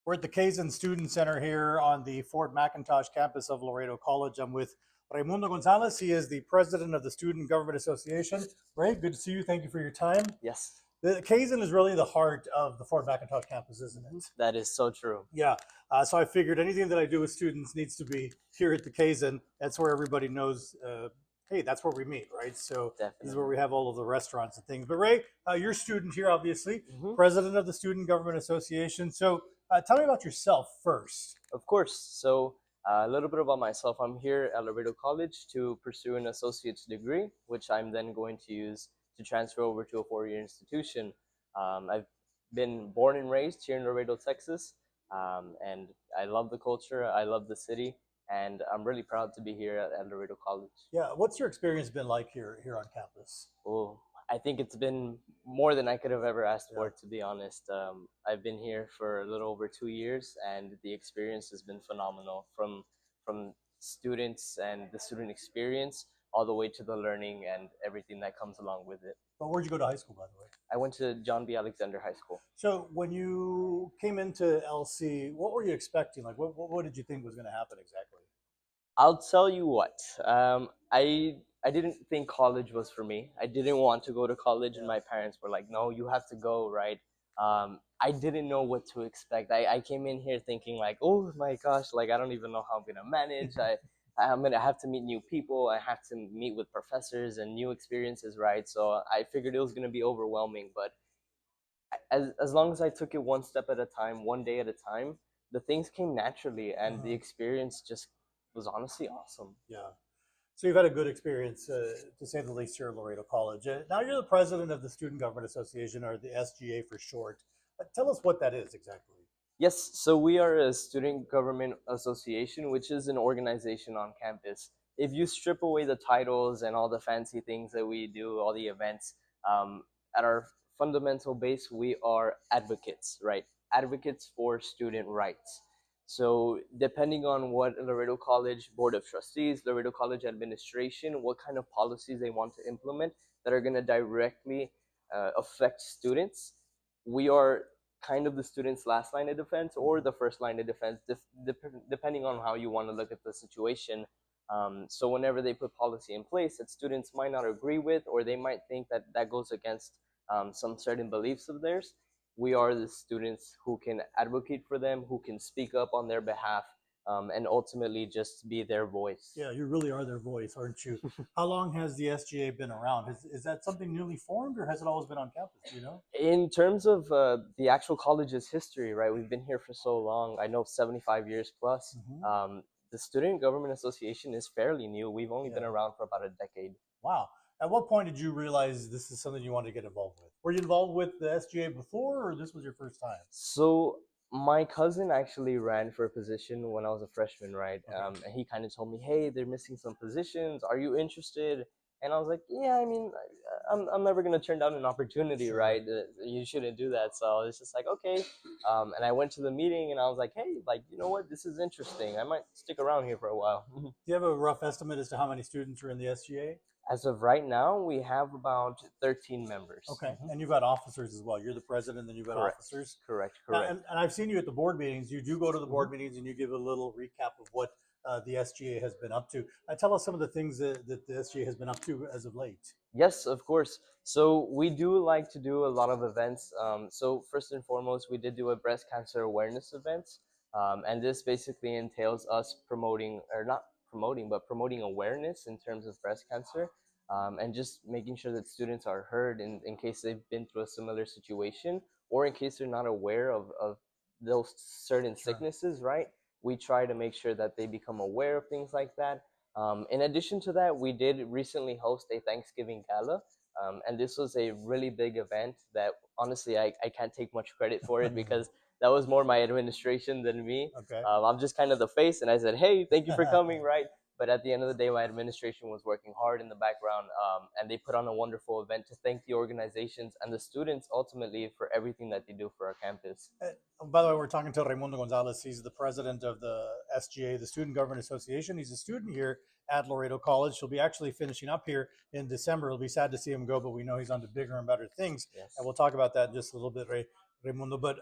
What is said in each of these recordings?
We're at the Kazan Student Center here on the Fort McIntosh campus of Laredo College. I'm with Raymundo Gonzalez. He is the president of the Student Government Association. Ray, good to see you. Thank you for your time. Yes, The Kazan is really the heart of the Fort McIntosh campus, isn't it? that is so true. Yeah. So I figured anything that I do with students needs to be here at the Kazan. That's where everybody knows, hey, that's where we meet, right? So this is where Definitely. we have all of the restaurants and things. But Ray, you're a student here, obviously, hmm president of the Student Government Association. So tell me about yourself first. Of course. So, a little bit about myself. I'm here at Laredo College to pursue an associate's degree, which I'm then going to use to transfer over to a four-year institution. I've been born and raised here in Laredo, Texas, and I love the culture. I love the city, and I'm really proud to be here at Laredo College. Yeah, what's your experience been like here on campus? Well, I think it's been more than I could have ever asked Yeah. for, to be honest. I've been here for a little over 2 years, and the experience has been phenomenal from students and the student experience all the way to the learning and everything that comes along with it. But where'd you go to high school, by the way? I went to John B. Alexander High School. So when you came into LC, what were you expecting? Like, what did you think was going to happen exactly? I'll tell you what. I didn't think college was for me. I didn't want to go to college, and Yeah. my parents were like, "No, you have to go." Right? I didn't know what to expect. I came in here thinking like, "Oh my gosh, like I don't even know how I'm gonna manage. I'm gonna have to meet new people. I have to meet with professors and new experiences, right?" So I figured it was gonna be overwhelming, but as long as I took it one step at a time, one day at a time, the things came naturally, and the Uh-huh. experience just was honestly awesome. Yeah. So you've had a good experience, to say the least, here at Laredo College. Now you're the president of the Student Government Association, or the SGA for short. Tell us what that is exactly. Yes, so we are a student government association, which is an organization on campus. If you strip away the titles and all the fancy things that we do, all the events, at our fundamental base, we are advocates, right? Advocates for student rights. So, depending on what Laredo College Board of Trustees, Laredo College administration, what kind of policies they want to implement that are going to directly affect students, we are kind of the student's last line of defense or the first line of defense, depending on how you want to look at the situation. So whenever they put policy in place that students might not agree with, or they might think that that goes against some certain beliefs of theirs, we are the students who can advocate for them, who can speak up on their behalf, and ultimately just be their voice. Yeah, you really are their voice, aren't you? How long has the SGA been around? Is that something newly formed, or has it always been on campus? Do you know? In terms of the actual college's history, right, we've been here for so long. I know 75 years plus. Hmm. The Student Government Association is fairly new. We've only been Yeah. around for about a decade. Wow. At what point did you realize this is something you wanted to get involved with? Were you involved with the SGA before, or this was your first time? So my cousin actually ran for a position when I was a freshman, right? Okay. And he kind of told me, "Hey, they're missing some positions. Are you interested?" And I was like, "Yeah, I mean, I'm never gonna turn down an opportunity, Sure. right? You shouldn't do that." So it's just like, okay. And I went to the meeting, and I was like, "Hey, like, you know what? This is interesting. I might stick around here for a while." Do you have a rough estimate as to how many students are in the SGA? As of right now, we have about 13 members. Okay. And you've got officers as well. You're the president, then you've got Correct. officers. Correct. Now, Correct. and I've seen you at the board meetings. You do go to the board Mhm. meetings and you give a little recap of what the SGA has been up to. Tell us some of the things that the SGA has been up to as of late. Yes, of course. So we do like to do a lot of events. So first and foremost, we did do a breast cancer awareness event, and this basically entails us promoting, or not promoting, but promoting awareness in terms of breast cancer, and just making sure that students are heard in case they've been through a similar situation, or in case they're not aware of those certain Sure. sicknesses. Right? We try to make sure that they become aware of things like that. In addition to that, we did recently host a Thanksgiving gala, and this was a really big event that honestly I can't take much credit for it because that was more my administration than me. Okay. I'm just kind of the face, and I said, "Hey, thank you for coming," right? But at the end of the day, my administration was working hard in the background, and they put on a wonderful event to thank the organizations and the students ultimately for everything that they do for our campus. By the way, we're talking to Raymundo Gonzalez. He's the president of the SGA, the Student Government Association. He's a student here at Laredo College. He'll be actually finishing up here in December. It'll be sad to see him go, but we know he's on to bigger and better things. Yes. And we'll talk about that in just a little bit, Raymundo. But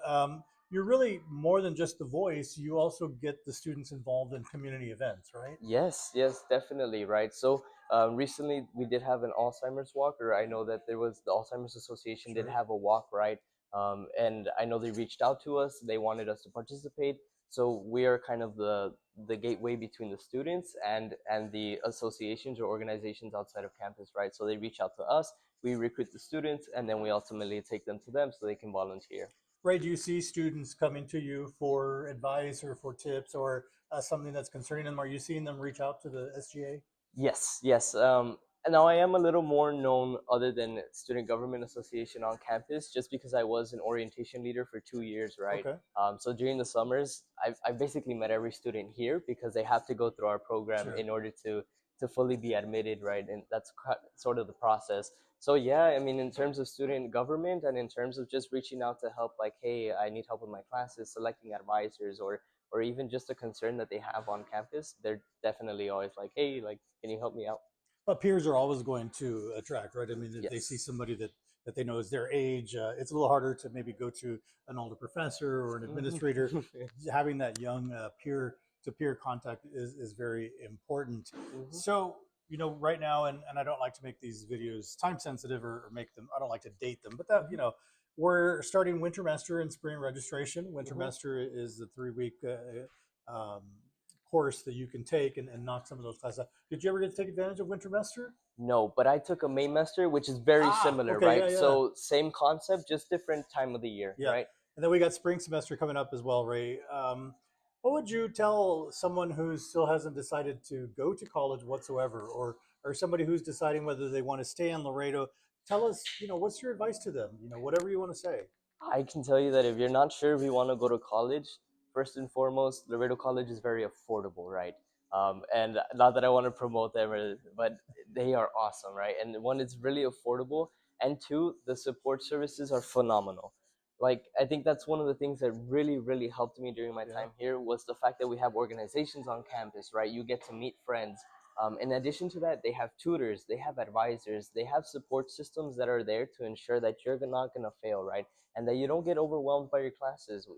you're really more than just the voice. You also get the students involved in community events, right? Yes, yes, definitely, right. So recently we did have an Alzheimer's walk, or I know that there was the Alzheimer's Association did Sure. have a walk, right? And I know they reached out to us. They wanted us to participate. So we are kind of the gateway between the students and the associations or organizations outside of campus, right? So they reach out to us, we recruit the students, and then we ultimately take them to them so they can volunteer. Ray, do you see students coming to you for advice or for tips or something that's concerning them? Are you seeing them reach out to the SGA? Yes, yes. And now I am a little more known other than Student Government Association on campus, just because I was an orientation leader for 2 years, right? Okay, So during the summers, I've basically met every student here because they have to go through our program sure. in order to fully be admitted, right? And that's sort of the process. So yeah, I mean, in terms of student government and in terms of just reaching out to help, like, hey, I need help with my classes, selecting advisors, or even just a concern that they have on campus, they're definitely always like, hey, like, can you help me out? But peers are always going to attract, right? I mean, if they see Yes. somebody that they know is their age, it's a little harder to maybe go to an older professor or an Mhm. administrator. Having that young peer to peer contact is very important. Mhm. So, right now, and I don't like to make these videos time sensitive or make them, I don't like to date them, but that, Mhm. we're starting wintermester and spring registration. Mhm. Wintermester is the 3 week course that you can take and knock some of those classes out. Did you ever get to take advantage of wintermester? No, but I took a Maymester, which is very Ah, similar, okay, yeah, right? yeah, So same concept, just different time of the year, yeah. right? And then we got spring semester coming up as well, Ray. What would you tell someone who still hasn't decided to go to college whatsoever, or somebody who's deciding whether they want to stay in Laredo? Tell us, what's your advice to them? Whatever you want to say. I can tell you that if you're not sure if you want to go to college, first and foremost, Laredo College is very affordable, right? And not that I want to promote them, but they are awesome, right? And one, it's really affordable, and two, the support services are phenomenal. Like, I think that's one of the things that really, really helped me during my Yeah, time here was the fact that we have organizations on campus, right? You get to meet friends. In addition to that, they have tutors, they have advisors, they have support systems that are there to ensure that you're not going to fail, right? And that you don't get overwhelmed by your classes.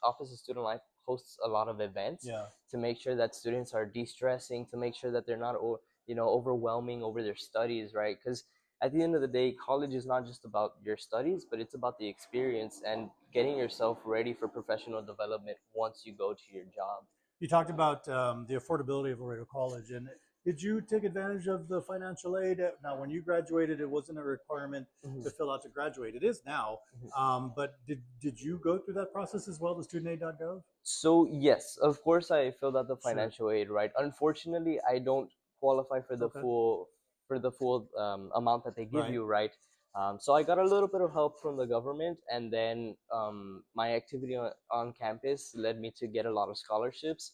Office of Student Life hosts a lot of events yeah. to make sure that students are de-stressing, to make sure that they're not, overwhelming over their studies, right? Because at the end of the day, college is not just about your studies, but it's about the experience and getting yourself ready for professional development once you go to your job. You talked about the affordability of Laredo College, and did you take advantage of the financial aid? Now, when you graduated, it wasn't a requirement Mhm, to fill out to graduate. It is now, mhm. but did you go through that process as well, the studentaid.gov? So yes, of course I filled out the Sure. financial aid, right? Unfortunately, I don't qualify for the Okay. full amount that they give Right. you, right? So I got a little bit of help from the government, and then my activity on campus led me to get a lot of scholarships.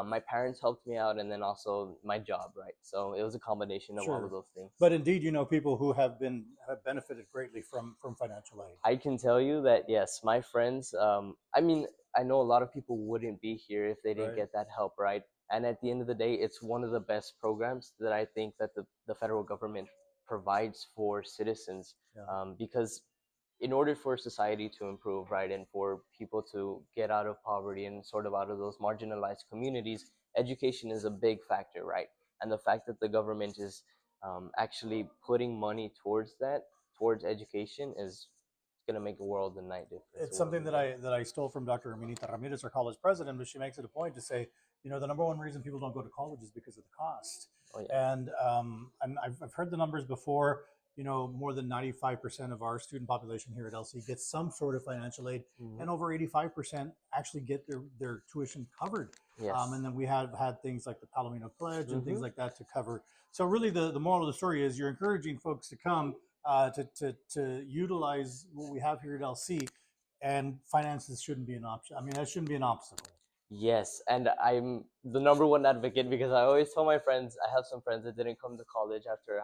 My parents helped me out, and then also my job, right? So it was a combination of all of Sure. those things. But indeed, you know people who have benefited greatly from financial aid. I can tell you that yes, my friends. I mean, I know a lot of people wouldn't be here if they didn't Right. get that help, right? And at the end of the day, it's one of the best programs that I think that the federal government provides for citizens, Yeah. because in order for society to improve, right, and for people to get out of poverty and sort of out of those marginalized communities, education is a big factor, right? And the fact that the government is actually putting money towards that, towards education, is going to make a world and night difference. A It's world something and that day. I stole from Dr. Aminita Ramirez, our college president, but she makes it a point to say, the number one reason people don't go to college is because of the cost. Oh yeah. And I've heard the numbers before. More than 95% of our student population here at LC gets some sort of financial aid, Hmm. and over 85% actually get their tuition covered. Yes. And then we have had things like the Palomino Pledge and things Hmm. like that to cover. So really, the moral of the story is you're encouraging folks to come to utilize what we have here at LC, and finances shouldn't be an option. I mean, that shouldn't be an obstacle. Yes, and I'm the number one advocate because I always tell my friends. I have some friends that didn't come to college after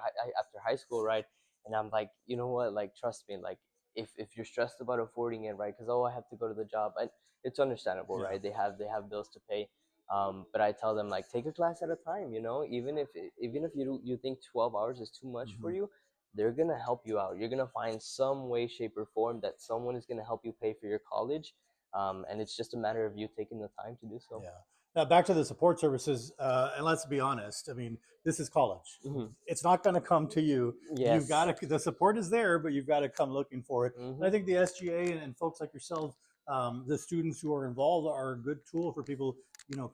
high school, right? And I'm like, you know what? Like, trust me. Like, if you're stressed about affording it, right? Because oh, I have to go to the job, and it's understandable, Yeah. right? They have bills to pay. But I tell them, like, take a class at a time. Even if you think 12 hours is too much for Hmm. you, they're gonna help you out. You're gonna find some way, shape, or form that someone is gonna help you pay for your college. and it's just a matter of you taking the time to do so. Yeah. Now back to the support services, and let's be honest. I mean, this is college. Hmm. It's not going to come to you. You've Yes. got to. The support is there, but you've got to come looking for it. And I Hmm. think the SGA and folks like yourselves, the students who are involved, are a good tool for people,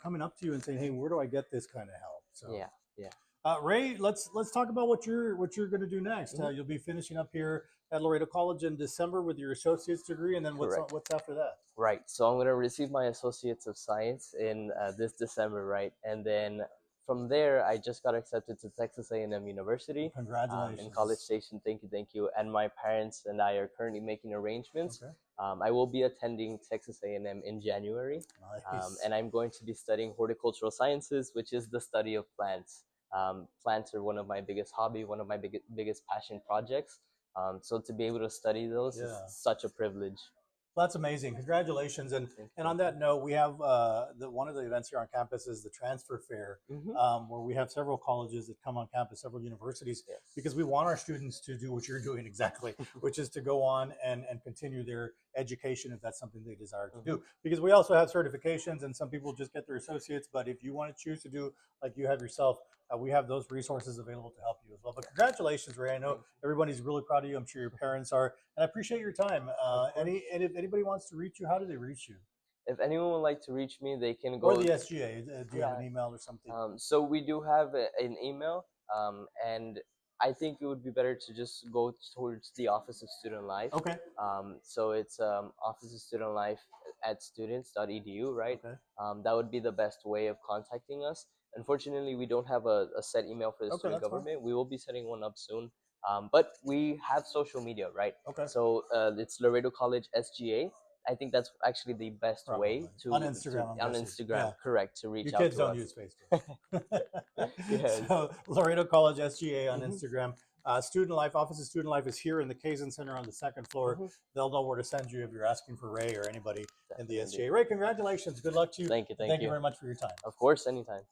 coming up to you and saying, "Hey, where do I get this kind of help?" So. Yeah. Yeah. Ray, let's talk about what you're going to do next. Hmm. You'll be finishing up here at Laredo College in December with your associate's degree, and then Correct. what's after that? Right. So I'm going to receive my Associates of Science in this December, right? And then from there, I just got accepted to Texas A&M University in College Congratulations. Station. Thank you, thank you. And my parents and I are currently making arrangements. Okay, I will be attending Texas A&M in January, nice. and I'm going to be studying horticultural sciences, which is the study of plants. Plants are one of my biggest hobby, one of my biggest passion projects. So to be able to study those is Yeah. such a privilege. Well, that's amazing. Congratulations. And Thank and you. on that note, we have one of the events here on campus is the transfer fair, Hmm. where we have several colleges that come on campus, several universities, Yes. because we want our students to do what you're doing exactly, which is to go on and continue their education if that's something they desire to do. Hmm. Because we also have certifications, and some people just get their associates. But if you want to choose to do like you have yourself, we have those resources available to help you as well. But congratulations, Ray. I know Thank you. everybody's really proud of you. I'm sure your parents are, and I appreciate your time. Of course. And if anybody wants to reach you, how do they reach you? If anyone would like to reach me, they can Or go. the SGA? Do you have Yeah. an email or something? So we do have an email, and I think it would be better to just go towards the Office of Student Life. Okay. So it's Office of Student Life at students.edu, right? Okay. That would be the best way of contacting us. Unfortunately, we don't have a set email for the Okay, student that's fine. government. We will be setting one up soon. But we have social media, right? Okay. So it's Laredo College SGA. I think that's actually the best way Probably on to Instagram. I'm on guessing. Instagram, Yeah. correct, to You reach out kids to don't us. use Facebook. Yes. So Laredo College SGA on Hmm. Instagram. Student Life Office of Student Life is here in the Kazan Center on the second floor. Hmm. They'll know where to send you if you're asking for Ray or anybody in the Definitely. SGA. Ray, congratulations. Good luck to you. Thank you. And Thank thank you you. very much for your time. Of course, anytime.